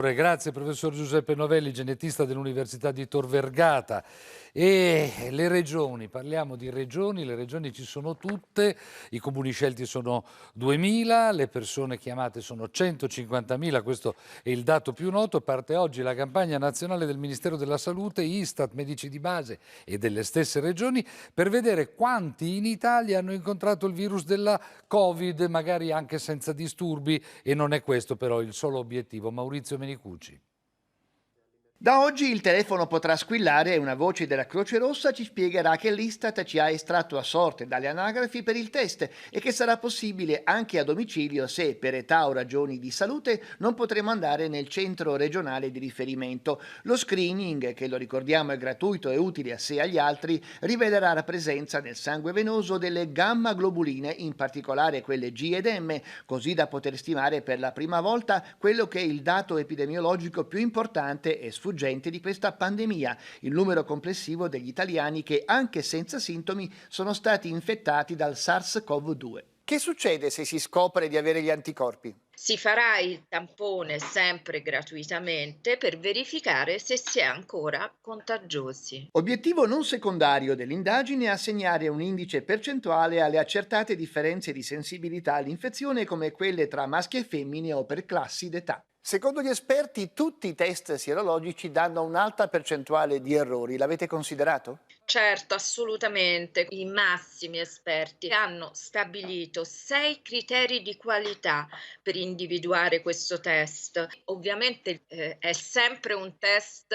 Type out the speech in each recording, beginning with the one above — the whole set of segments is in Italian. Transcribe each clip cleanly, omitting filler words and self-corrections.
Grazie professor Giuseppe Novelli, genetista dell'Università di Tor Vergata. E le regioni, parliamo di regioni, le regioni ci sono tutte, i comuni scelti sono 2000, le persone chiamate sono 150.000, questo è il dato più noto. Parte oggi la campagna nazionale del Ministero della Salute, Istat, medici di base e delle stesse regioni per vedere quanti in Italia hanno incontrato il virus della Covid, magari anche senza disturbi, e non è questo però il solo obiettivo. Maurizio Menicucci. Da oggi il telefono potrà squillare e una voce della Croce Rossa ci spiegherà che l'Istat ci ha estratto a sorte dalle anagrafi per il test e che sarà possibile anche a domicilio se per età o ragioni di salute non potremo andare nel centro regionale di riferimento. Lo screening, che lo ricordiamo è gratuito e utile a sé e agli altri, rivelerà la presenza nel sangue venoso delle gamma globuline, in particolare quelle G ed M, così da poter stimare per la prima volta quello che è il dato epidemiologico più importante e sfuggente di questa pandemia, il numero complessivo degli italiani che anche senza sintomi sono stati infettati dal SARS-CoV-2. Che succede se si scopre di avere gli anticorpi? Si farà il tampone sempre gratuitamente per verificare se si è ancora contagiosi. Obiettivo non secondario dell'indagine è assegnare un indice percentuale alle accertate differenze di sensibilità all'infezione come quelle tra maschi e femmine o per classi d'età. Secondo gli esperti, tutti i test sierologici danno un'alta percentuale di errori. L'avete considerato? Certo, assolutamente. I massimi esperti hanno stabilito 6 criteri di qualità per individuare questo test. Ovviamente è sempre un test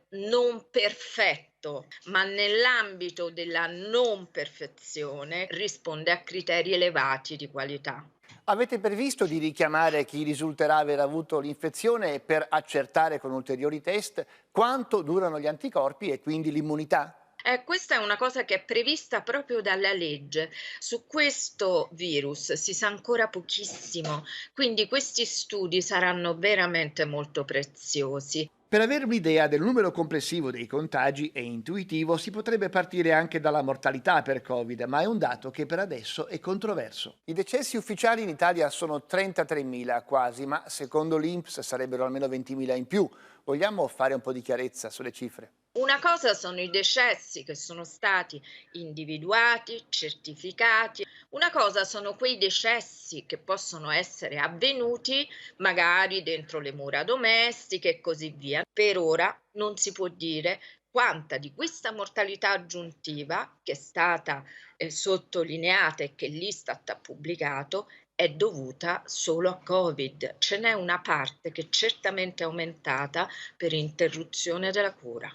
non perfetto, ma nell'ambito della non perfezione risponde a criteri elevati di qualità. Avete previsto di richiamare chi risulterà aver avuto l'infezione per accertare con ulteriori test quanto durano gli anticorpi e quindi l'immunità? Questa è una cosa che è prevista proprio dalla legge. Su questo virus si sa ancora pochissimo, quindi questi studi saranno veramente molto preziosi. Per avere un'idea del numero complessivo dei contagi è intuitivo, si potrebbe partire anche dalla mortalità per Covid, ma è un dato che per adesso è controverso. I decessi ufficiali in Italia sono 33.000 quasi, ma secondo l'INPS sarebbero almeno 20.000 in più. Vogliamo fare un po' di chiarezza sulle cifre? Una cosa sono i decessi che sono stati individuati, certificati, una cosa sono quei decessi che possono essere avvenuti magari dentro le mura domestiche e così via. Per ora non si può dire quanta di questa mortalità aggiuntiva che è stata sottolineata e che l'Istat ha pubblicato è dovuta solo a Covid. Ce n'è una parte che certamente è aumentata per interruzione della cura.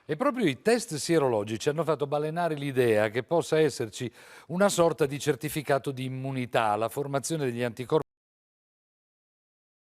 E proprio i test sierologici hanno fatto balenare l'idea che possa esserci una sorta di certificato di immunità, la formazione degli anticorpi